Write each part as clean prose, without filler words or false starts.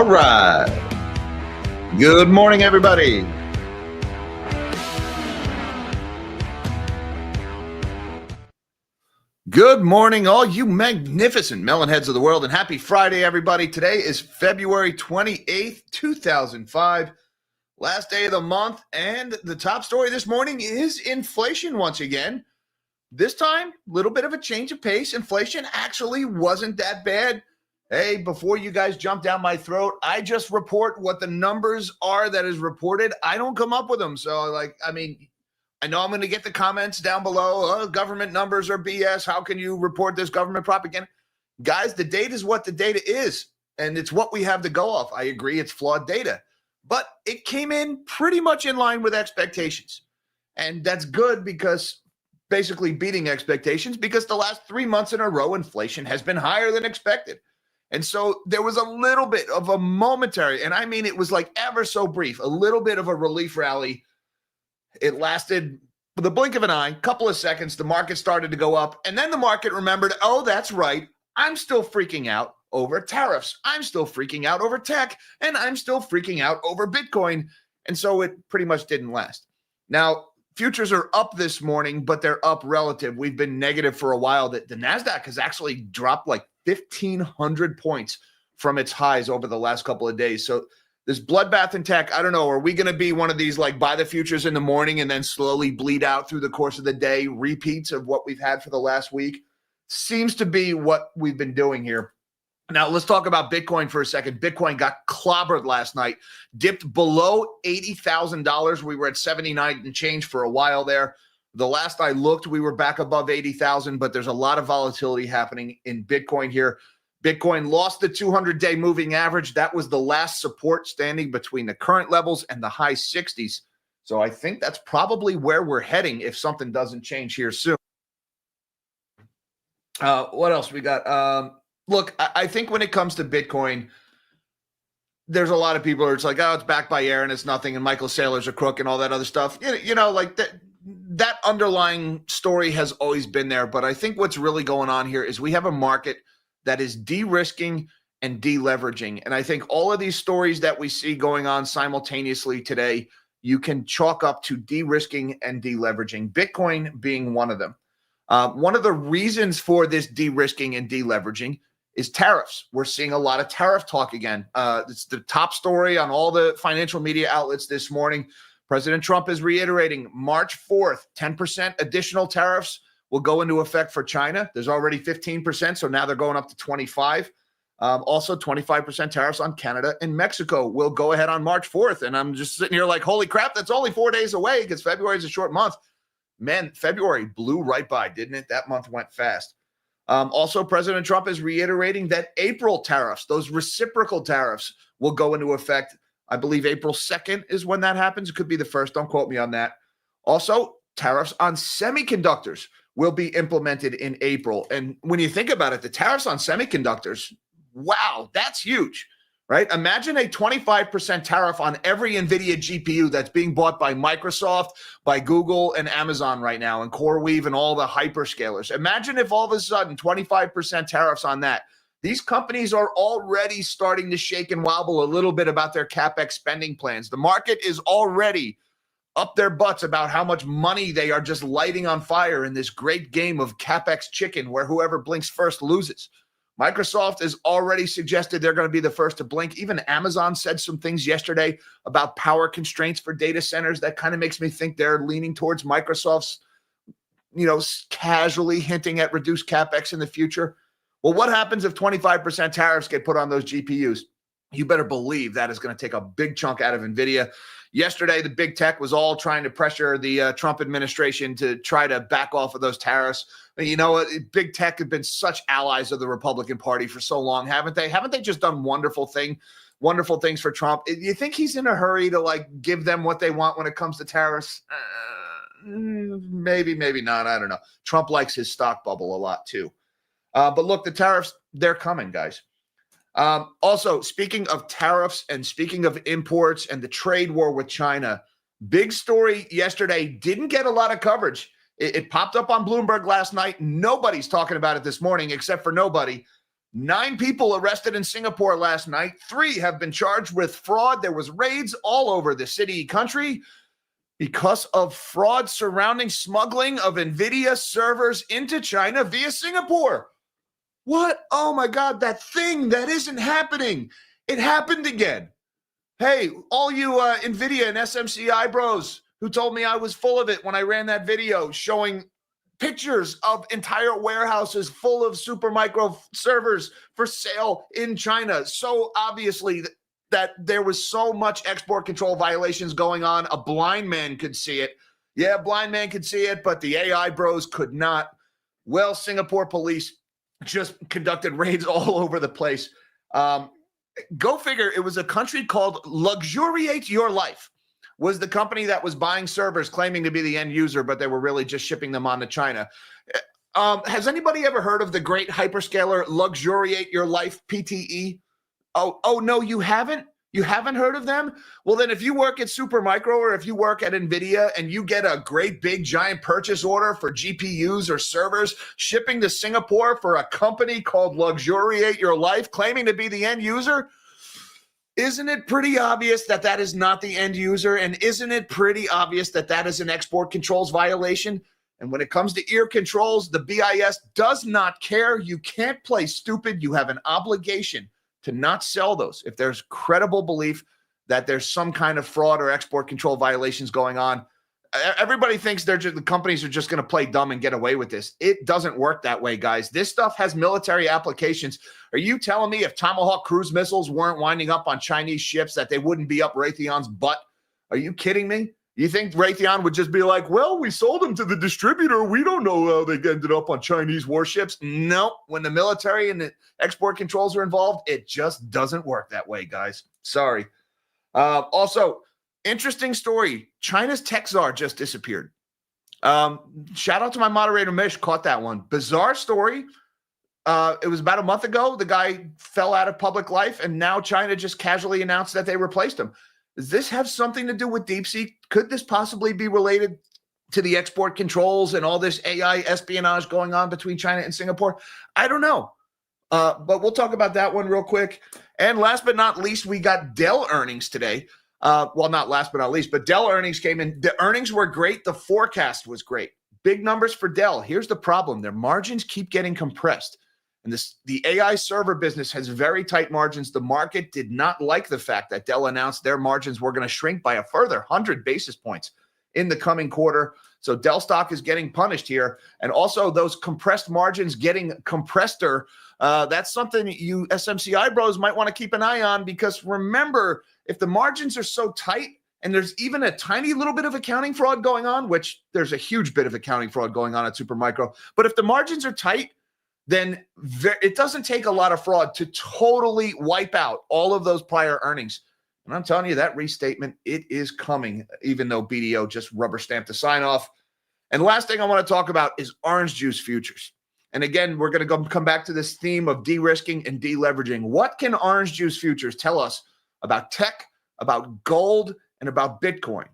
All right. Good morning, everybody. Good morning, all you magnificent melonheads of the world, and happy Friday, everybody. Today is February 28th, 2005, last day of the month, and the top story this morning is inflation once again. This time, a little bit of a change of pace. Inflation actually wasn't that bad. Hey, before you guys jump down my throat, I just report what the numbers are that is reported. I don't come up with them. So, I know I'm going to get the comments down below. Oh, government numbers are BS. How can you report this government propaganda? Guys, the data is what the data is, and it's what we have to go off. I agree it's flawed data, but it came in pretty much in line with expectations. And that's good because basically beating expectations, because the last 3 months in a row, inflation has been higher than expected. And so there was a little bit of a momentary, and I mean it was like ever so brief, a little bit of a relief rally. It lasted with a blink of an eye, a couple of seconds. The market started to go up, and then the market remembered, oh, that's right, I'm still freaking out over tariffs. I'm still freaking out over tech, and I'm still freaking out over Bitcoin. And so it pretty much didn't last. Now, futures are up this morning, but they're up relative. We've been negative for a while. The NASDAQ has actually dropped like 1,500 points from its highs over the last couple of days. So this bloodbath in tech, I don't know, are we going to be one of these like buy the futures in the morning and then slowly bleed out through the course of the day, repeats of what we've had for the last week? Seems to be what we've been doing here. Now, let's talk about Bitcoin for a second. Bitcoin got clobbered last night, dipped below $80,000. We were at 79 and change for a while there. The last I looked, we were back above 80,000, but there's a lot of volatility happening in Bitcoin here. Bitcoin lost the 200-day moving average. That was the last support standing between the current levels and the high 60s. So I think that's probably where we're heading if something doesn't change here soon. What else we got? Look, I think when it comes to Bitcoin, there's a lot of people who are just like, oh, it's backed by air and it's nothing, and Michael Saylor's a crook and all that other stuff. You know, like that underlying story has always been there. But I think what's really going on here is we have a market that is de-risking and deleveraging. And I think all of these stories that we see going on simultaneously today, you can chalk up to de-risking and deleveraging, Bitcoin being one of them. One of the reasons for this de-risking and deleveraging is tariffs. We're seeing a lot of tariff talk again. It's the top story on all the financial media outlets this morning. President Trump is reiterating March 4th, 10% additional tariffs will go into effect for China. There's already 15%, so now they're going up to 25. Also, 25% tariffs on Canada and Mexico will go ahead on March 4th. And I'm just sitting here like, holy crap, that's only 4 days away because February is a short month. Man, February blew right by, didn't it? That month went fast. Also, President Trump is reiterating that April tariffs, those reciprocal tariffs, will go into effect. I believe April 2nd is when that happens. It could be the 1st. Don't quote me on that. Also, tariffs on semiconductors will be implemented in April. And when you think about it, the tariffs on semiconductors, wow, that's huge, right? Imagine a 25% tariff on every Nvidia GPU that's being bought by Microsoft, by Google, and Amazon right now, and CoreWeave and all the hyperscalers. Imagine if all of a sudden 25% tariffs on that. These companies are already starting to shake and wobble a little bit about their CapEx spending plans. The market is already up their butts about how much money they are just lighting on fire in this great game of CapEx chicken where whoever blinks first loses. Microsoft has already suggested they're going to be the first to blink. Even Amazon said some things yesterday about power constraints for data centers. That kind of makes me think they're leaning towards Microsoft's, casually hinting at reduced CapEx in the future. Well, what happens if 25% tariffs get put on those GPUs? You better believe that is going to take a big chunk out of Nvidia. Yesterday, the big tech was all trying to pressure the Trump administration to try to back off of those tariffs. But you know what? Big tech have been such allies of the Republican Party for so long, haven't they? Haven't they just done wonderful things for Trump? You think he's in a hurry to give them what they want when it comes to tariffs? Maybe, maybe not. I don't know. Trump likes his stock bubble a lot too. But look, the tariffs, they're coming, guys. Also, speaking of tariffs and speaking of imports and the trade war with China, big story yesterday, didn't get a lot of coverage. It popped up on Bloomberg last night. Nobody's talking about it this morning except for nobody. 9 people arrested in Singapore last night. 3 have been charged with fraud. There was raids all over the city country because of fraud surrounding smuggling of Nvidia servers into China via Singapore. What? Oh my God, that thing that isn't happening. It happened again. Hey, all you Nvidia and SMCI bros who told me I was full of it when I ran that video showing pictures of entire warehouses full of Supermicro servers for sale in China. So obviously that there was so much export control violations going on, a blind man could see it. Yeah, blind man could see it, but the AI bros could not. Well, Singapore police just conducted raids all over the place. Go figure, it was a country called Luxuriate Your Life, was the company that was buying servers claiming to be the end user, but they were really just shipping them on to China. Has anybody ever heard of the great hyperscaler Luxuriate Your Life, PTE? Oh, no, you haven't? You haven't heard of them? Well, then if you work at Supermicro or if you work at Nvidia and you get a great big giant purchase order for GPUs or servers shipping to Singapore for a company called Luxuriate Your Life claiming to be the end user, isn't it pretty obvious that that is not the end user? And isn't it pretty obvious that that is an export controls violation? And when it comes to ear controls, the BIS does not care. You can't play stupid. You have an obligation to not sell those if there's credible belief that there's some kind of fraud or export control violations going on. Everybody thinks the companies are just going to play dumb and get away with this. It doesn't work that way, guys. This stuff has military applications. Are you telling me if Tomahawk cruise missiles weren't winding up on Chinese ships that they wouldn't be up Raytheon's butt? Are you kidding me? You think Raytheon would just be like, well, we sold them to the distributor. We don't know how they ended up on Chinese warships. No, when the military and the export controls are involved, it just doesn't work that way, guys. Sorry. Also, interesting story. China's tech czar just disappeared. Shout out to my moderator, Mish, caught that one. Bizarre story. It was about a month ago. The guy fell out of public life, and now China just casually announced that they replaced him. Does this have something to do with DeepSeek? Could this possibly be related to the export controls and all this AI espionage going on between China and Singapore? I don't know. But we'll talk about that one real quick. And last but not least, we got Dell earnings today. Well, not last but not least, but Dell earnings came in. The earnings were great. The forecast was great. Big numbers for Dell. Here's the problem. Their margins keep getting compressed. And the AI server business has very tight margins. The market did not like the fact that Dell announced their margins were going to shrink by a further 100 basis points in the coming quarter. So Dell stock is getting punished here. And also those compressed margins getting compressor. That's something you SMCI bros might want to keep an eye on, because remember, if the margins are so tight and there's even a tiny little bit of accounting fraud going on, which there's a huge bit of accounting fraud going on at Supermicro, but if the margins are tight, then it doesn't take a lot of fraud to totally wipe out all of those prior earnings. And I'm telling you, that restatement, it is coming, even though BDO just rubber stamped the sign off. And last thing I want to talk about is orange juice futures. And again, we're going to come back to this theme of de-risking and deleveraging. What can orange juice futures tell us about tech, about gold, and about Bitcoin?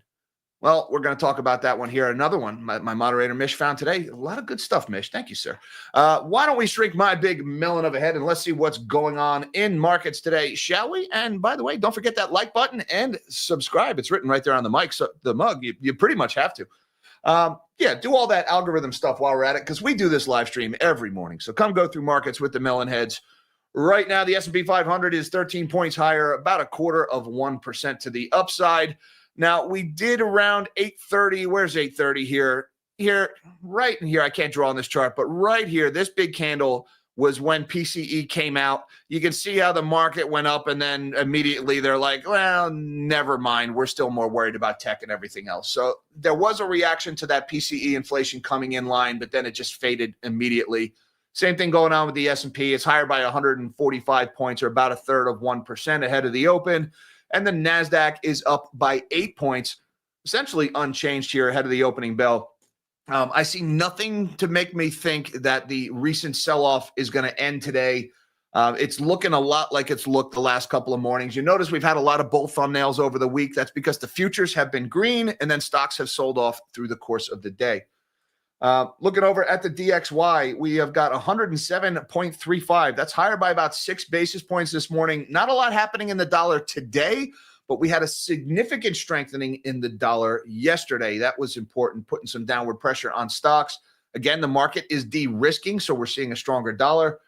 Well, we're going to talk about that one here. Another one my moderator, Mish, found today. A lot of good stuff, Mish. Thank you, sir. Why don't we shrink my big melon of a head and let's see what's going on in markets today, shall we? And by the way, don't forget that like button and subscribe. It's written right there on the mic, so the mug. You pretty much have to. Yeah, do all that algorithm stuff while we're at it, because we do this live stream every morning. So come go through markets with the melon heads. Right now, the S&P 500 is 13 points higher, about 0.25% to the upside. Now, we did around 830. Where's 830 here? Here, right in here. I can't draw on this chart, but right here, this big candle was when PCE came out. You can see how the market went up, and then immediately they're like, well, never mind. We're still more worried about tech and everything else. So there was a reaction to that PCE inflation coming in line, but then it just faded immediately. Same thing going on with the S&P. It's higher by 145 points, or about 1/3 ahead of the open. And the NASDAQ is up by 8 points, essentially unchanged here ahead of the opening bell. I see nothing to make me think that the recent sell-off is going to end today. It's looking a lot like it's looked the last couple of mornings. You notice we've had a lot of bull thumbnails over the week. That's because the futures have been green, and then stocks have sold off through the course of the day. Looking over at the DXY, we have got 107.35. That's higher by about 6 basis points this morning. Not a lot happening in the dollar today, but we had a significant strengthening in the dollar yesterday. That was important, putting some downward pressure on stocks. Again, the market is de-risking, so we're seeing a stronger dollar.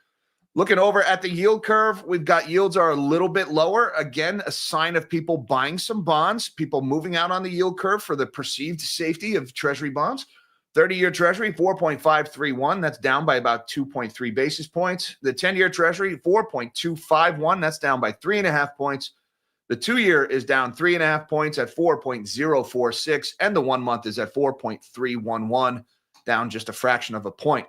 Looking over at the yield curve, we've got yields are a little bit lower. Again, a sign of people buying some bonds, people moving out on the yield curve for the perceived safety of Treasury bonds. 30-year Treasury, 4.531. That's down by about 2.3 basis points. The 10-year Treasury, 4.251. That's down by 3.5 points. The 2-year is down 3.5 points at 4.046. And the 1 month is at 4.311, down just a fraction of a point.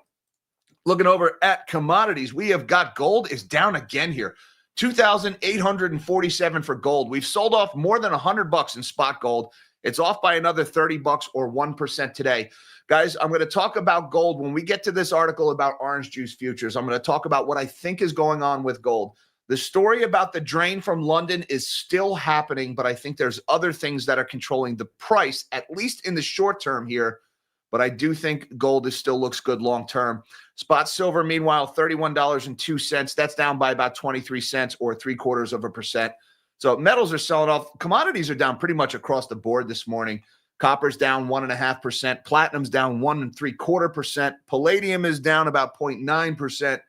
Looking over at commodities, we have got gold is down again here. 2,847 for gold. We've sold off more than $100 in spot gold. It's off by another $30 or 1% today. Guys, I'm going to talk about gold when we get to this article about orange juice futures. I'm going to talk about what I think is going on with gold. The story about the drain from London is still happening, but I think there's other things that are controlling the price, at least in the short term here. But I do think gold still looks good long term. Spot silver, meanwhile, $31.02. That's down by about 23 cents or 0.75%. So metals are selling off. Commodities are down pretty much across the board this morning. Copper's down 1.5%. Platinum's down 1.75%. Palladium is down about 0.9%.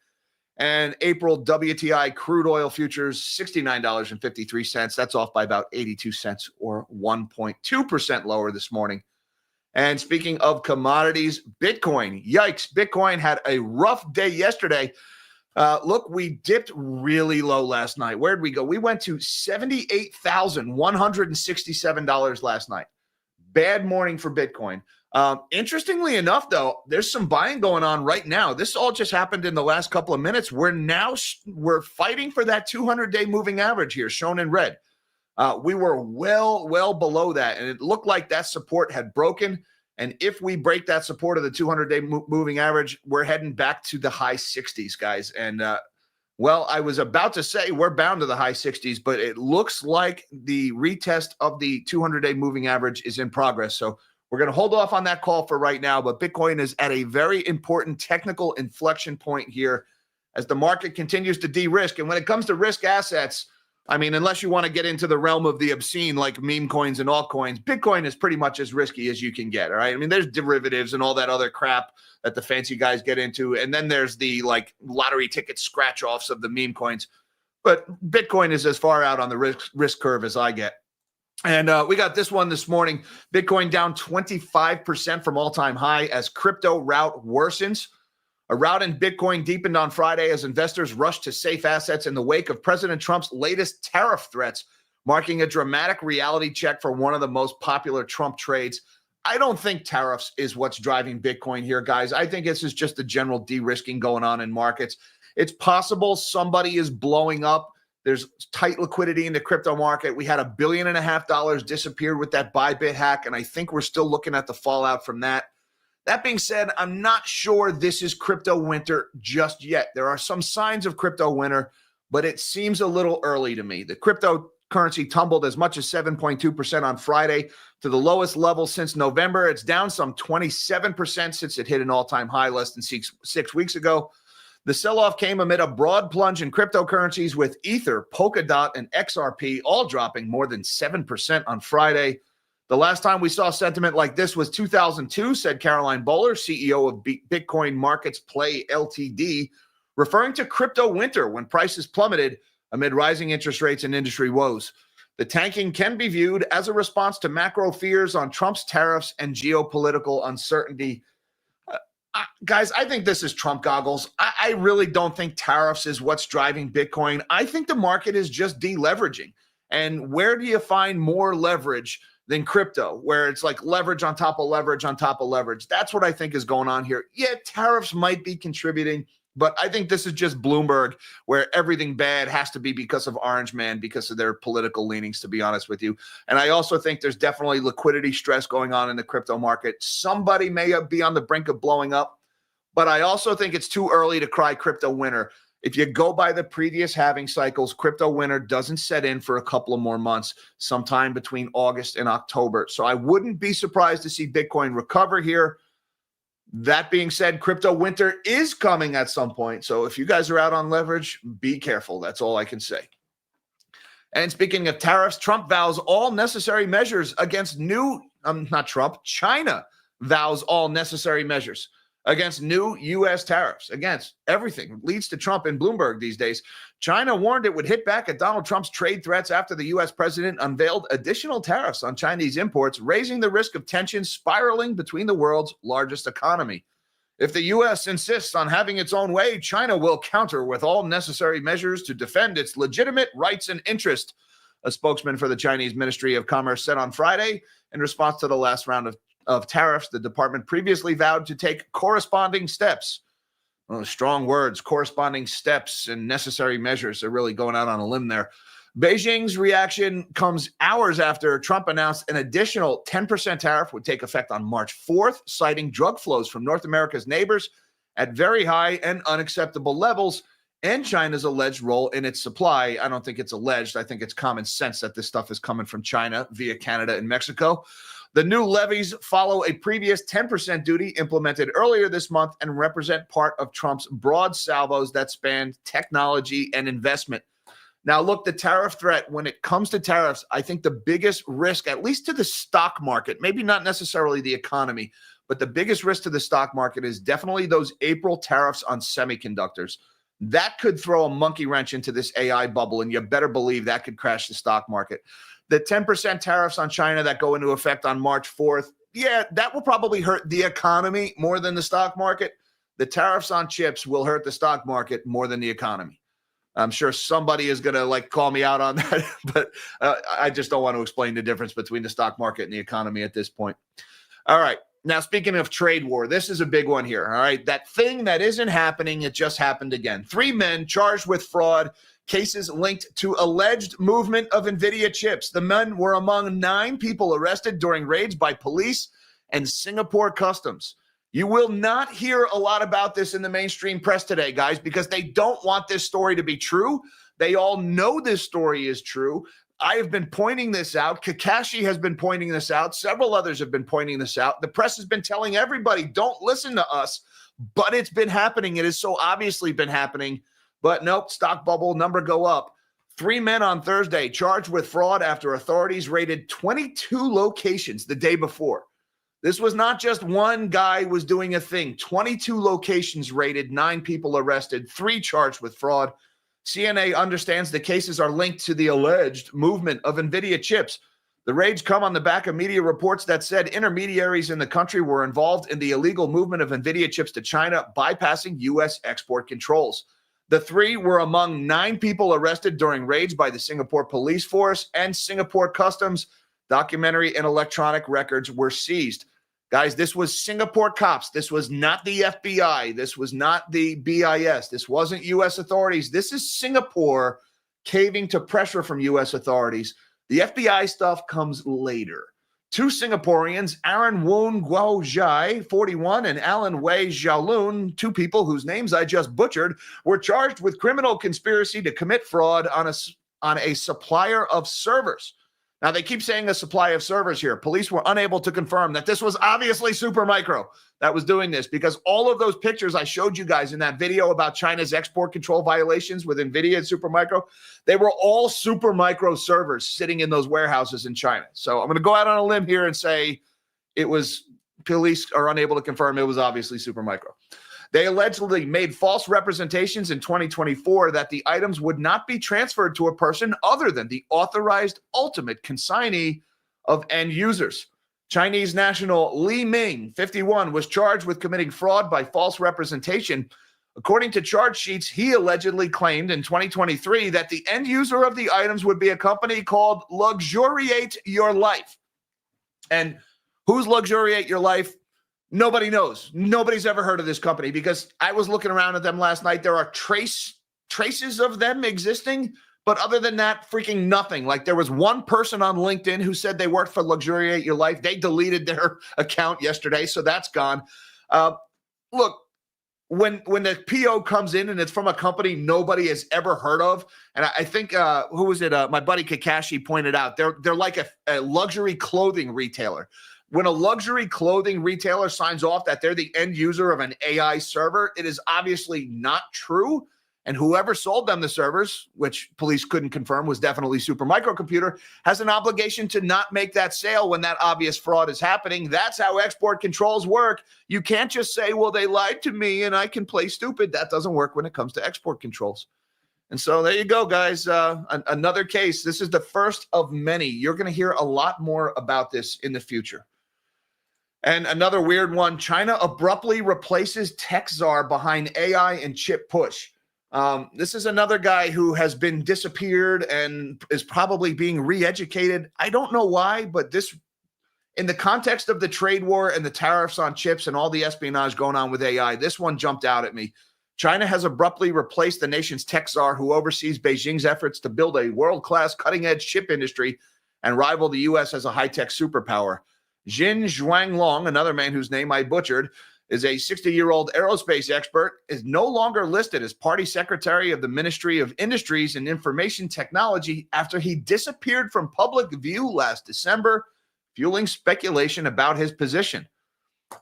And April WTI crude oil futures, $69.53. That's off by about 82 cents or 1.2% lower this morning. And speaking of commodities, Bitcoin, yikes, Bitcoin had a rough day yesterday. Look, we dipped really low last night. Where'd we go? We went to $78,167 last night. Bad morning for Bitcoin. Interestingly enough, though, there's some buying going on right now. This all just happened in the last couple of minutes. We're fighting for that 200-day moving average here, shown in red. We were well below that, and it looked like that support had broken. And if we break that support of the 200-day moving average, we're heading back to the high 60s, guys. And, I was about to say we're bound to the high 60s, but it looks like the retest of the 200-day moving average is in progress. So we're going to hold off on that call for right now, but Bitcoin is at a very important technical inflection point here as the market continues to de-risk. And when it comes to risk assets, I mean, unless you want to get into the realm of the obscene, like meme coins and altcoins, Bitcoin is pretty much as risky as you can get, all right? I mean, there's derivatives and all that other crap that the fancy guys get into. And then there's the, like, lottery ticket scratch-offs of the meme coins. But Bitcoin is as far out on the risk curve as I get. And we got this one this morning. Bitcoin down 25% from all-time high as crypto rout worsens. A rout in Bitcoin deepened on Friday as investors rushed to safe assets in the wake of President Trump's latest tariff threats, marking a dramatic reality check for one of the most popular Trump trades. I don't think tariffs is what's driving Bitcoin here, guys. I think this is just a general de-risking going on in markets. It's possible somebody is blowing up. There's tight liquidity in the crypto market. We had $1.5 billion disappeared with that Bybit hack, and I think we're still looking at the fallout from that. That being said, I'm not sure this is crypto winter just yet. There are some signs of crypto winter, but it seems a little early to me. The cryptocurrency tumbled as much as 7.2% on Friday to the lowest level since November. It's down some 27% since it hit an all-time high less than six weeks ago. The sell-off came amid a broad plunge in cryptocurrencies with Ether, Polkadot, and XRP all dropping more than 7% on Friday. The last time we saw sentiment like this was 2002, said Caroline Bowler, CEO of Bitcoin Markets Play Ltd., referring to crypto winter when prices plummeted amid rising interest rates and industry woes. The tanking can be viewed as a response to macro fears on Trump's tariffs and geopolitical uncertainty. Guys, I think this is Trump goggles. I really don't think tariffs is what's driving Bitcoin. I think the market is just deleveraging. And where do you find more leverage than crypto, where it's like leverage on top of leverage on top of leverage? That's what I think is going on here. Yeah, tariffs might be contributing, but I think this is just Bloomberg, where everything bad has to be because of Orange Man, because of their political leanings, to be honest with you. And I also think there's definitely liquidity stress going on in the crypto market. Somebody may be on the brink of blowing up, but I also think it's too early to cry crypto winter. If you go by the previous halving cycles, crypto winter doesn't set in for a couple of more months, sometime between August and October. So I wouldn't be surprised to see Bitcoin recover here. That being said, crypto winter is coming at some point. So if you guys are out on leverage, be careful. That's all I can say. And speaking of tariffs, Trump vows all necessary measures against China vows all necessary measures against new U.S. tariffs. Against everything leads to Trump and Bloomberg these days. China warned it would hit back at Donald Trump's trade threats after the U.S. president unveiled additional tariffs on Chinese imports, raising the risk of tensions spiraling between the world's largest economy. If the U.S. insists on having its own way, China will counter with all necessary measures to defend its legitimate rights and interests, a spokesman for the Chinese Ministry of Commerce said on Friday in response to the last round of tariffs. The department previously vowed to take corresponding steps. Well, strong words, corresponding steps and necessary measures. They're really going out on a limb there. Beijing's reaction comes hours after Trump announced an additional 10% tariff would take effect on March 4th, citing drug flows from North America's neighbors at very high and unacceptable levels and China's alleged role in its supply. I don't think it's alleged. I think it's common sense that this stuff is coming from China via Canada and Mexico. The new levies follow a previous 10% duty implemented earlier this month and represent part of Trump's broad salvos that span technology and investment. Now, look, the tariff threat, when it comes to tariffs, I think the biggest risk, at least to the stock market, maybe not necessarily the economy, but the biggest risk to the stock market is definitely those April tariffs on semiconductors. That could throw a monkey wrench into this AI bubble, and you better believe that could crash the stock market. The 10% tariffs on China that go into effect on March 4th, yeah, that will probably hurt the economy more than the stock market. The tariffs on chips will hurt the stock market more than the economy. I'm sure somebody is going to call me out on that, but I just don't want to explain the difference between the stock market and the economy at this point. All right. Now, speaking of trade war, this is a big one here. All right. That thing that isn't happening, it just happened again. 3 men charged with fraud, cases linked to alleged movement of Nvidia chips. The men were among 9 people arrested during raids by police and Singapore customs. You will not hear a lot about this in the mainstream press today, guys, because they don't want this story to be true. They all know this story is true. I have been pointing this out. Kakashi has been pointing this out. Several others have been pointing this out. The press has been telling everybody, don't listen to us, but it's been happening. It has so obviously been happening. But nope, stock bubble number go up. 3 men on Thursday charged with fraud after authorities raided 22 locations the day before. This was not just one guy was doing a thing. 22 locations raided, 9 people arrested, 3 charged with fraud. CNA understands the cases are linked to the alleged movement of Nvidia chips. The raids come on the back of media reports that said intermediaries in the country were involved in the illegal movement of Nvidia chips to China, bypassing U.S. export controls. The 3 were among 9 people arrested during raids by the Singapore police force and Singapore customs. Documentary and electronic records were seized. Guys, this was Singapore cops. This was not the FBI. This was not the BIS. This wasn't U.S. authorities. This is Singapore caving to pressure from U.S. authorities. The FBI stuff comes later. 2 Singaporeans, Aaron Woon Guo Zhai, 41, and Alan Wei Xiaolun, 2 people whose names I just butchered, were charged with criminal conspiracy to commit fraud on a supplier of servers. Now, they keep saying a supply of servers here. Police were unable to confirm that this was obviously Supermicro that was doing this, because all of those pictures I showed you guys in that video about China's export control violations with Nvidia and Supermicro, they were all Supermicro servers sitting in those warehouses in China. So I'm going to go out on a limb here and say it was, police are unable to confirm it was obviously Supermicro. They allegedly made false representations in 2024 that the items would not be transferred to a person other than the authorized ultimate consignee of end users. Chinese national Li Ming, 51, was charged with committing fraud by false representation. According to charge sheets, he allegedly claimed in 2023 that the end user of the items would be a company called Luxuriate Your Life. And who's Luxuriate Your Life? Nobody knows. Nobody's ever heard of this company, because I was looking around at them last night. There are traces of them existing, but other than that, freaking nothing. Like, there was one person on LinkedIn who said they worked for Luxuriate Your Life. They deleted their account yesterday, so that's gone. Look, when the PO comes in and it's from a company nobody has ever heard of, and I think, who was it? My buddy Kakashi pointed out, they're like a luxury clothing retailer. When a luxury clothing retailer signs off that they're the end user of an AI server, it is obviously not true. And whoever sold them the servers, which police couldn't confirm was definitely Supermicro, has an obligation to not make that sale when that obvious fraud is happening. That's how export controls work. You can't just say, well, they lied to me and I can play stupid. That doesn't work when it comes to export controls. And so there you go, guys. Another case. This is the first of many. You're going to hear a lot more about this in the future. And another weird one, China abruptly replaces tech czar behind AI and chip push. This is another guy who has been disappeared and is probably being re-educated. I don't know why, but this, in the context of the trade war and the tariffs on chips and all the espionage going on with AI, this one jumped out at me. China has abruptly replaced the nation's tech czar who oversees Beijing's efforts to build a world-class cutting-edge chip industry and rival the U.S. as a high-tech superpower. Jin Zhuanglong, another man whose name I butchered, is a 60-year-old aerospace expert, is no longer listed as party secretary of the Ministry of Industries and Information Technology after he disappeared from public view last December, fueling speculation about his position.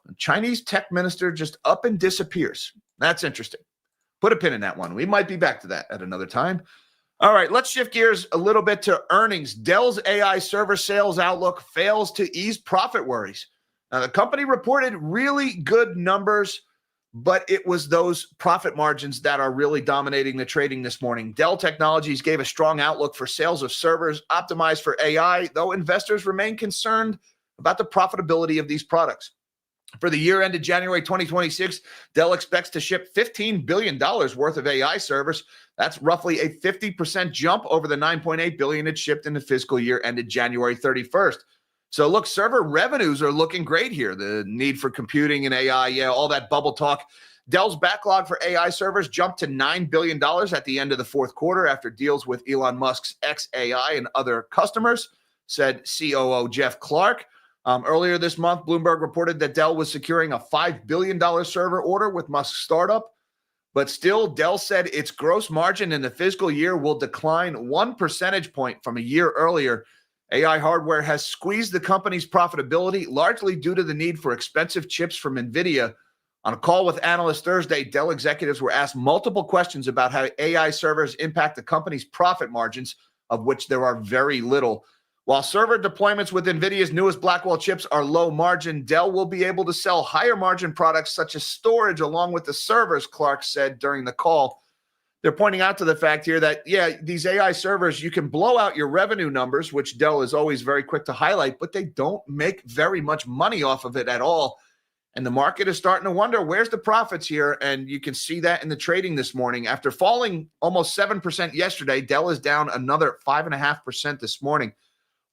The Chinese tech minister just up and disappears. That's interesting. Put a pin in that one. We might be back to that at another time. All right, let's shift gears a little bit to earnings. Dell's AI server sales outlook fails to ease profit worries. Now, the company reported really good numbers, but it was those profit margins that are really dominating the trading this morning. Dell Technologies gave a strong outlook for sales of servers optimized for AI, though investors remain concerned about the profitability of these products. For the year ended January 2026, Dell expects to ship $15 billion worth of AI servers. That's roughly a 50% jump over the $9.8 billion it shipped in the fiscal year ended January 31st. So look, server revenues are looking great here. The need for computing and AI, all that bubble talk. Dell's backlog for AI servers jumped to $9 billion at the end of the fourth quarter after deals with Elon Musk's xAI and other customers, said COO Jeff Clark. Earlier this month, Bloomberg reported that Dell was securing a $5 billion server order with Musk's startup. But still, Dell said its gross margin in the fiscal year will decline 1 percentage point from a year earlier. AI hardware has squeezed the company's profitability, largely due to the need for expensive chips from Nvidia. On a call with analysts Thursday, Dell executives were asked multiple questions about how AI servers impact the company's profit margins, of which there are very little. While server deployments with Nvidia's newest Blackwell chips are low margin, Dell will be able to sell higher margin products such as storage along with the servers, Clark said during the call. They're pointing out to the fact here that, these AI servers, you can blow out your revenue numbers, which Dell is always very quick to highlight, but they don't make very much money off of it at all. And the market is starting to wonder, where's the profits here? And you can see that in the trading this morning. After falling almost 7% yesterday, Dell is down another 5.5% this morning.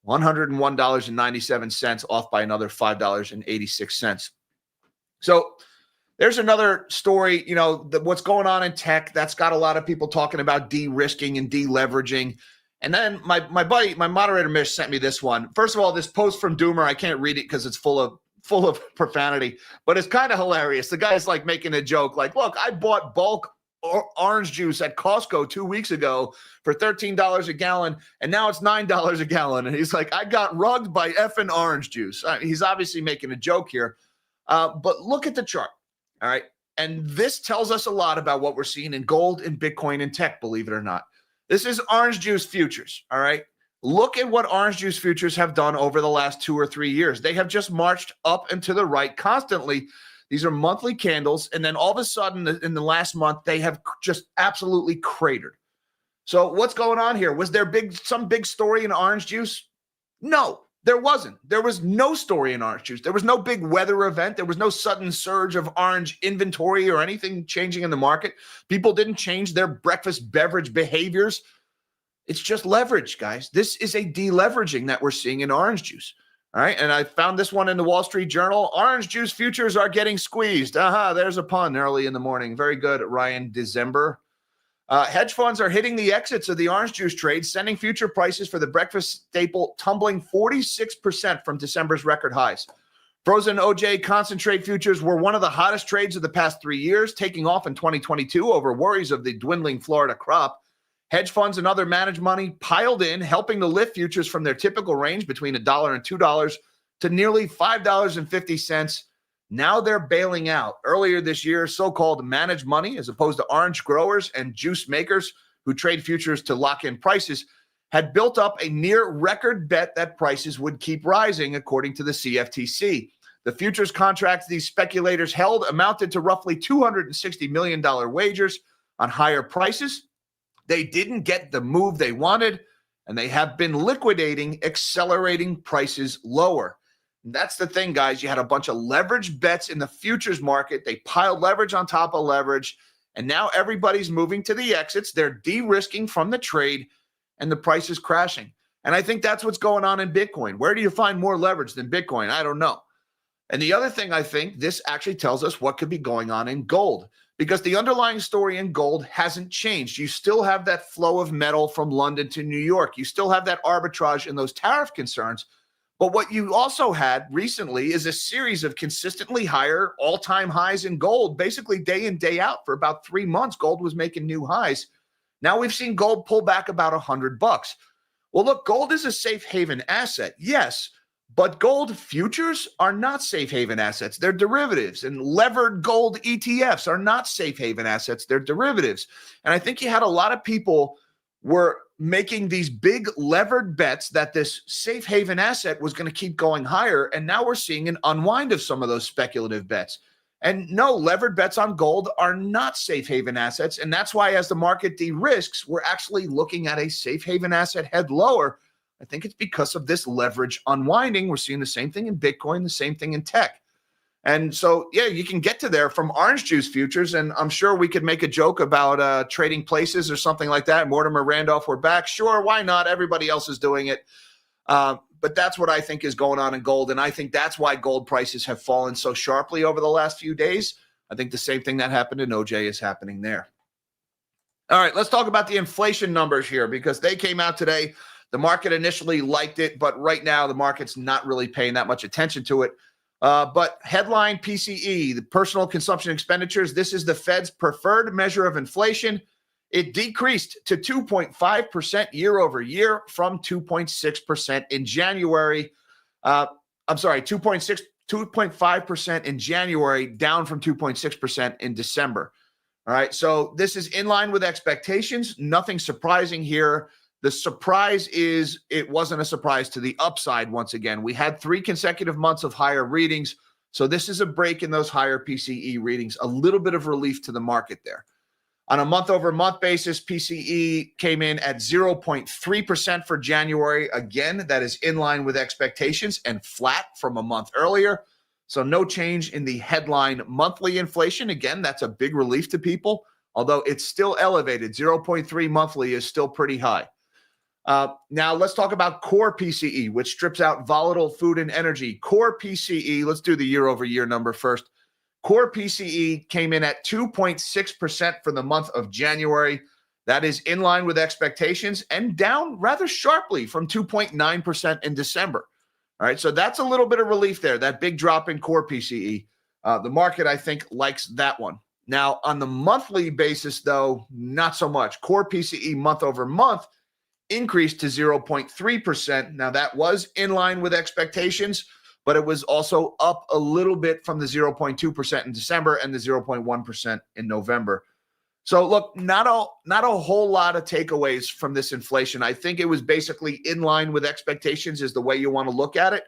$101.97 off by another $5.86. So there's another story, what's going on in tech. That's got a lot of people talking about de-risking and deleveraging. And then my buddy, my moderator Mish, sent me this one. First of all, this post from Doomer, I can't read it because it's full of profanity, but it's kind of hilarious. The guy's like making a joke, like, look, I bought bulk orange juice at Costco 2 weeks ago for $13 a gallon, and now it's $9 a gallon. And he's like, I got rugged by effing orange juice. He's obviously making a joke here. But look at the chart, all right? And this tells us a lot about what we're seeing in gold and Bitcoin and tech, believe it or not. This is orange juice futures, all right? Look at what orange juice futures have done over the last 2 or 3 years. They have just marched up and to the right constantly. These are monthly candles, and then all of a sudden in the last month, they have just absolutely cratered. So what's going on here? Was there some big story in orange juice? No, there wasn't. There was no story in orange juice. There was no big weather event. There was no sudden surge of orange inventory or anything changing in the market. People didn't change their breakfast beverage behaviors. It's just leverage, guys. This is a deleveraging that we're seeing in orange juice. All right, and I found this one in the Wall Street Journal. Orange juice futures are getting squeezed. There's a pun early in the morning. Very good, Ryan December. Hedge funds are hitting the exits of the orange juice trade, sending future prices for the breakfast staple tumbling 46% from December's record highs. Frozen OJ concentrate futures were one of the hottest trades of the past 3 years, taking off in 2022 over worries of the dwindling Florida crop. Hedge funds and other managed money piled in, helping to lift futures from their typical range between $1 and $2 to nearly $5.50. Now they're bailing out. Earlier this year, so-called managed money, as opposed to orange growers and juice makers who trade futures to lock in prices, had built up a near record bet that prices would keep rising, according to the CFTC. The futures contracts these speculators held amounted to roughly $260 million wagers on higher prices. They didn't get the move they wanted, and they have been liquidating, accelerating prices lower. And that's the thing, guys. You had a bunch of leverage bets in the futures market. They piled leverage on top of leverage, and now everybody's moving to the exits. They're de-risking from the trade, and the price is crashing. And I think that's what's going on in Bitcoin. Where do you find more leverage than Bitcoin? I don't know. And the other thing, I think this actually tells us what could be going on in gold, because the underlying story in gold hasn't changed. You still have that flow of metal from London to New York. You still have that arbitrage and those tariff concerns. But what you also had recently is a series of consistently higher all-time highs in gold, basically day in, day out. For about 3 months, gold was making new highs. Now we've seen gold pull back about $100. Well, look, gold is a safe haven asset, yes. But gold futures are not safe haven assets. They're derivatives. And levered gold ETFs are not safe haven assets. They're derivatives. And I think you had a lot of people were making these big levered bets that this safe haven asset was going to keep going higher. And now we're seeing an unwind of some of those speculative bets. And no, levered bets on gold are not safe haven assets. And that's why as the market de-risks, we're actually looking at a safe haven asset head lower. I think it's because of this leverage unwinding. We're seeing the same thing in Bitcoin, the same thing in tech. And so, yeah, you can get to there from orange juice futures. And I'm sure we could make a joke about trading places or something like that. Mortimer Randolph, we're back. Sure, why not? Everybody else is doing it. But that's what I think is going on in gold. And I think that's why gold prices have fallen so sharply over the last few days. I think the same thing that happened in OJ is happening there. All right, let's talk about the inflation numbers here, because they came out today. The market initially liked it, but right now the market's not really paying that much attention to it. But headline PCE, the personal consumption expenditures, this is the Fed's preferred measure of inflation. It decreased to 2.5% year over year from 2.6% in January. 2.5% in January, down from 2.6% in December. All right, so this is in line with expectations. Nothing surprising here. The surprise is it wasn't a surprise to the upside once again. We had 3 consecutive months of higher readings, so this is a break in those higher PCE readings, a little bit of relief to the market there. On a month-over-month basis, PCE came in at 0.3% for January. Again, that is in line with expectations and flat from a month earlier. So no change in the headline monthly inflation. Again, that's a big relief to people, although it's still elevated. 0.3 monthly is still pretty high. Now let's talk about core PCE, which strips out volatile food and energy. Core PCE, let's do the year over year number first. Core PCE came in at 2.6% for the month of January. That is in line with expectations and down rather sharply from 2.9% in December. All right, so that's a little bit of relief there, that big drop in core PCE. The market, I think, likes that one. Now, on the monthly basis, though, not so much. Core PCE month over month increased to 0.3%. Now, that was in line with expectations, but it was also up a little bit from the 0.2% in December and the 0.1% in November. So, look, not a whole lot of takeaways from this inflation. I think it was basically in line with expectations is the way you want to look at it.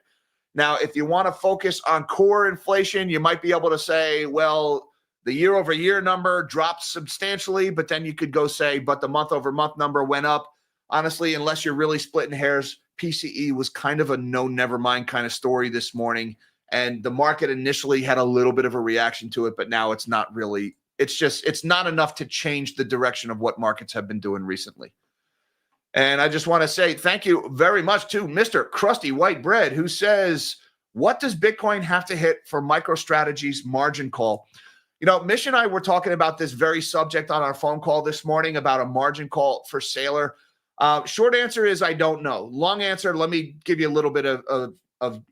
Now, if you want to focus on core inflation, you might be able to say, well, the year-over-year number dropped substantially, but then you could go say, but the month-over-month number went up. Honestly, unless you're really splitting hairs, PCE was kind of a no, never mind kind of story this morning. And the market initially had a little bit of a reaction to it, but now it's not really, it's not enough to change the direction of what markets have been doing recently. And I just want to say thank you very much to Mr. Krusty White Bread, who says, what does Bitcoin have to hit for MicroStrategy's margin call? You know, Mish and I were talking about this very subject on our phone call this morning about a margin call for Sailor. Short answer is I don't know. Long answer, let me give you a little bit of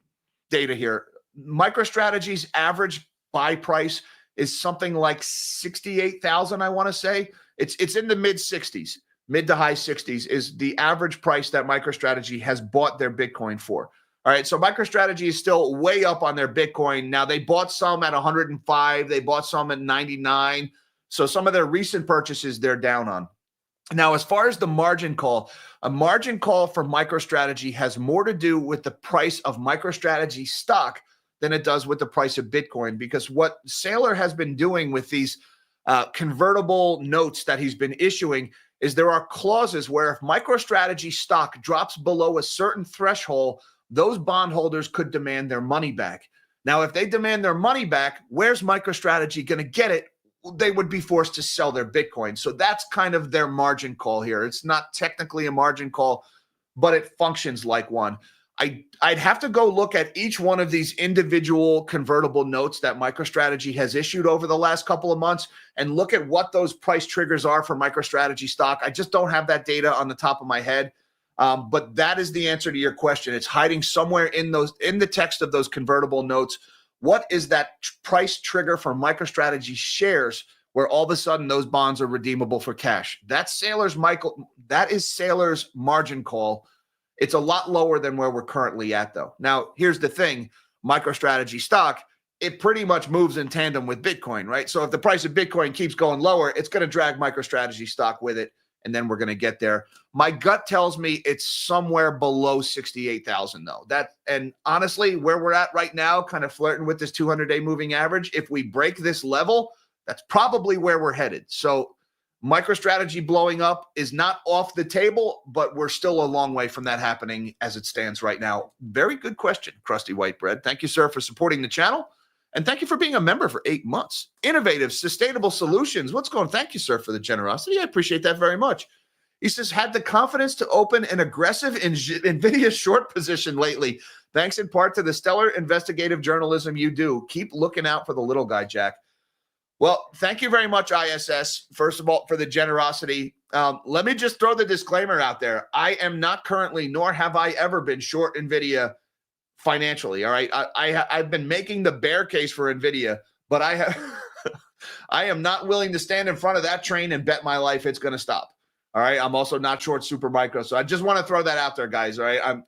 data here. MicroStrategy's average buy price is something like 68,000, I want to say. It's in the mid 60s, mid to high 60s is the average price that MicroStrategy has bought their Bitcoin for. All right, so MicroStrategy is still way up on their Bitcoin. Now, they bought some at 105. They bought some at 99. So some of their recent purchases they're down on. Now, as far as the margin call, a margin call for MicroStrategy has more to do with the price of MicroStrategy stock than it does with the price of Bitcoin, because what Saylor has been doing with these convertible notes that he's been issuing is there are clauses where if MicroStrategy stock drops below a certain threshold, those bondholders could demand their money back. Now, if they demand their money back, where's MicroStrategy going to get it? They would be forced to sell their Bitcoin. So that's kind of their margin call here. It's not technically a margin call, but it functions like one. I'd have to go look at each one of these individual convertible notes that MicroStrategy has issued over the last couple of months and look at what those price triggers are for MicroStrategy stock. I just don't have that data on the top of my head. But that is the answer to your question. It's hiding somewhere in the text of those convertible notes. What is that price trigger for MicroStrategy shares where all of a sudden those bonds are redeemable for cash? That is Saylor's margin call. It's a lot lower than where we're currently at, though. Now, here's the thing. MicroStrategy stock, it pretty much moves in tandem with Bitcoin, right? So if the price of Bitcoin keeps going lower, it's going to drag MicroStrategy stock with it, and then we're going to get there. My gut tells me it's somewhere below 68,000, though. And honestly, where we're at right now, kind of flirting with this 200-day moving average, if we break this level, that's probably where we're headed. So MicroStrategy blowing up is not off the table, but we're still a long way from that happening as it stands right now. Very good question, Krusty Whitebread. Thank you, sir, for supporting the channel. And thank you for being a member for 8 months. Innovative, sustainable solutions. What's going on? Thank you, sir, for the generosity. I appreciate that very much. He says, had the confidence to open an aggressive Nvidia short position lately, thanks in part to the stellar investigative journalism you do. Keep looking out for the little guy, Jack. Well, thank you very much, ISS, first of all, for the generosity. Let me just throw the disclaimer out there. I am not currently, nor have I ever been short Nvidia financially, all right? I've been making the bear case for Nvidia, but I am not willing to stand in front of that train and bet my life it's going to stop, all right? I'm also not short Supermicro, so I just want to throw that out there, guys, all right?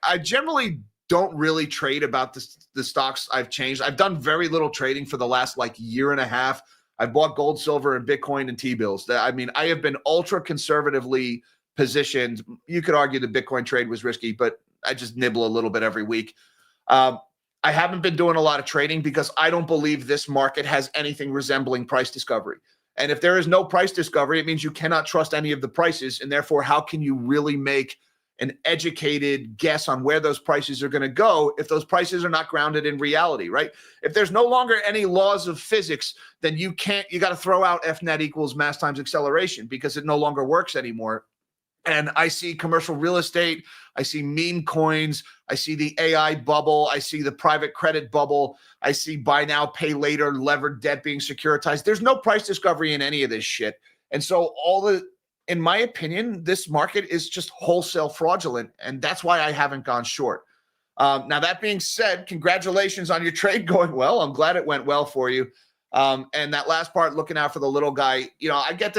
I generally don't really trade about the stocks I've changed. I've done very little trading for the last year and a half. I've bought gold, silver, and Bitcoin and T-bills. I mean, I have been ultra conservatively positioned. You could argue the Bitcoin trade was risky, but I just nibble a little bit every week. I haven't been doing a lot of trading because I don't believe this market has anything resembling price discovery. And if there is no price discovery, it means you cannot trust any of the prices. And therefore, how can you really make an educated guess on where those prices are going to go if those prices are not grounded in reality, right? If there's no longer any laws of physics, then you got to throw out F net equals mass times acceleration because it no longer works anymore. And I see commercial real estate, I see meme coins, I see the AI bubble, I see the private credit bubble, I see buy now, pay later, levered debt being securitized. There's no price discovery in any of this shit. And so in my opinion, this market is just wholesale fraudulent, and that's why I haven't gone short. Now, that being said, congratulations on your trade going well. I'm glad it went well for you. And that last part, looking out for the little guy, I get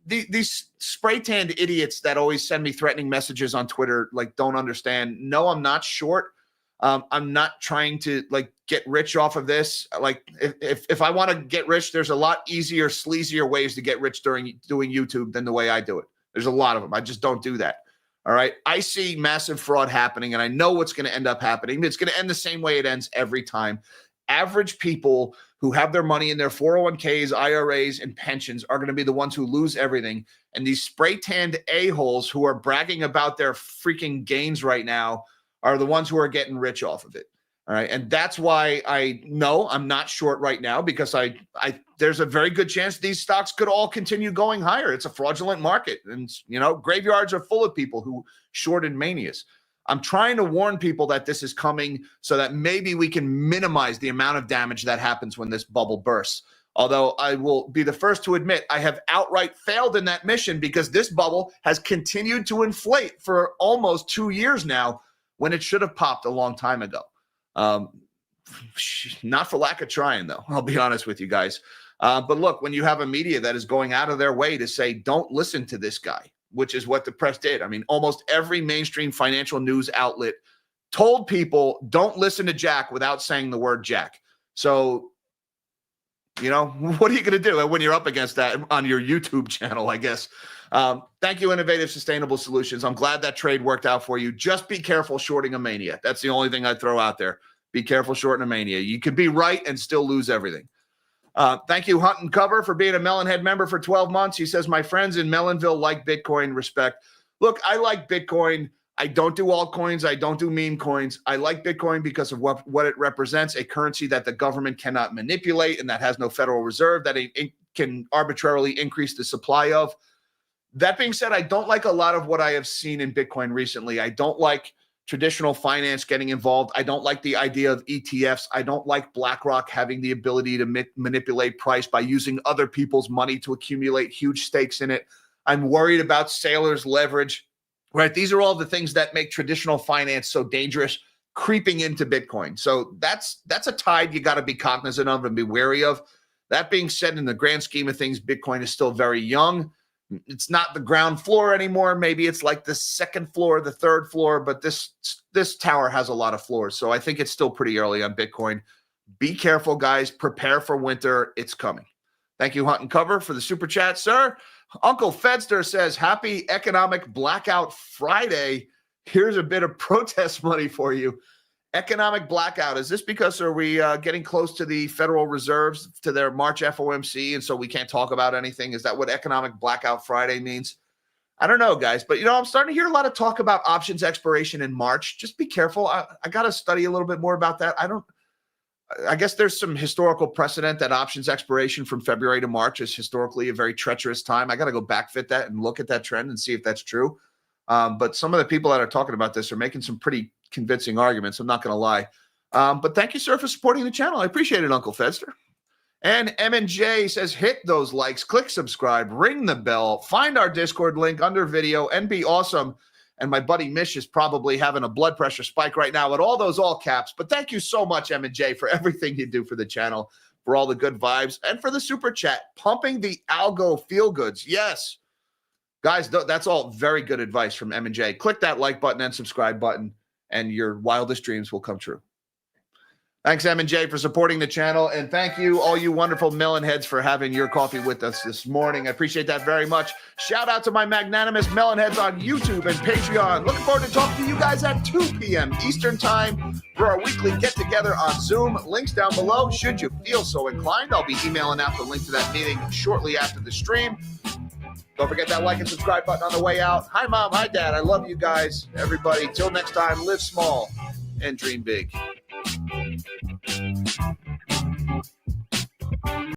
these spray-tanned idiots that always send me threatening messages on Twitter, don't understand. No, I'm not short. I'm not trying to get rich off of this. If I want to get rich, there's a lot easier, sleazier ways to get rich doing YouTube than the way I do it. There's a lot of them. I just don't do that. All right. I see massive fraud happening, and I know what's going to end up happening. It's going to end the same way it ends every time. Average people who have their money in their 401ks, IRAs, and pensions are going to be the ones who lose everything. And these spray-tanned a-holes who are bragging about their freaking gains right now are the ones who are getting rich off of it. All right. And that's why I know I'm not short right now, because there's a very good chance these stocks could all continue going higher. It's a fraudulent market. And, graveyards are full of people who shorted manias. I'm trying to warn people that this is coming so that maybe we can minimize the amount of damage that happens when this bubble bursts. Although I will be the first to admit I have outright failed in that mission, because this bubble has continued to inflate for almost 2 years now, when it should have popped a long time ago. Not for lack of trying, though. I'll be honest with you guys. But look, when you have a media that is going out of their way to say, don't listen to this guy, which is what the press did. I mean, almost every mainstream financial news outlet told people don't listen to Jack without saying the word Jack. So, what are you going to do when you're up against that on your YouTube channel, I guess? Thank you, Innovative Sustainable Solutions. I'm glad that trade worked out for you. Just be careful shorting a mania. That's the only thing I'd throw out there. Be careful shorting a mania. You could be right and still lose everything. Thank you, Hunt and Cover, for being a Melonhead member for 12 months. He says, my friends in Mellonville like Bitcoin. Respect. Look, I like Bitcoin. I don't do altcoins. I don't do meme coins. I like Bitcoin because of what it represents, a currency that the government cannot manipulate and that has no Federal Reserve, that it can arbitrarily increase the supply of. That being said, I don't like a lot of what I have seen in Bitcoin recently. I don't like traditional finance getting involved. I don't like the idea of ETFs. I don't like BlackRock having the ability to manipulate price by using other people's money to accumulate huge stakes in it. I'm worried about sailors' leverage, right? These are all the things that make traditional finance so dangerous, creeping into Bitcoin. So that's a tide you got to be cognizant of and be wary of. That being said, in the grand scheme of things, Bitcoin is still very young. It's not the ground floor anymore. Maybe it's like the second floor, the third floor, but this tower has a lot of floors. So I think it's still pretty early on Bitcoin. Be careful, guys. Prepare for winter. It's coming. Thank you, Hunt and Cover, for the super chat, sir. Uncle Fedster says, happy economic blackout Friday. Here's a bit of protest money for you. Economic blackout. Is this because are we getting close to the Federal Reserves, to their March FOMC, and so we can't talk about anything? Is that what economic blackout Friday means? I don't know, guys. But, I'm starting to hear a lot of talk about options expiration in March. Just be careful. I got to study a little bit more about that. I guess there's some historical precedent that options expiration from February to March is historically a very treacherous time. I got to go backfit that and look at that trend and see if that's true. But some of the people that are talking about this are making some pretty convincing arguments. I'm not going to lie. But thank you, sir, for supporting the channel. I appreciate it, Uncle Fedster. And M&J says, hit those likes, click subscribe, ring the bell, find our Discord link under video, and be awesome. And my buddy Mish is probably having a blood pressure spike right now with all those all caps. But thank you so much, M&J, for everything you do for the channel, for all the good vibes, and for the super chat, pumping the algo feel goods. Yes. Guys, that's all very good advice from M&J. Click that like button and subscribe button, and your wildest dreams will come true. Thanks, M&J, for supporting the channel. And thank you, all you wonderful melon heads, for having your coffee with us this morning. I appreciate that very much. Shout out to my magnanimous melon heads on YouTube and Patreon. Looking forward to talking to you guys at 2 p.m. Eastern time for our weekly get-together on Zoom. Links down below, should you feel so inclined. I'll be emailing out the link to that meeting shortly after the stream. Don't forget that like and subscribe button on the way out. Hi, Mom. Hi, Dad. I love you guys. Everybody, till next time, live small and dream big.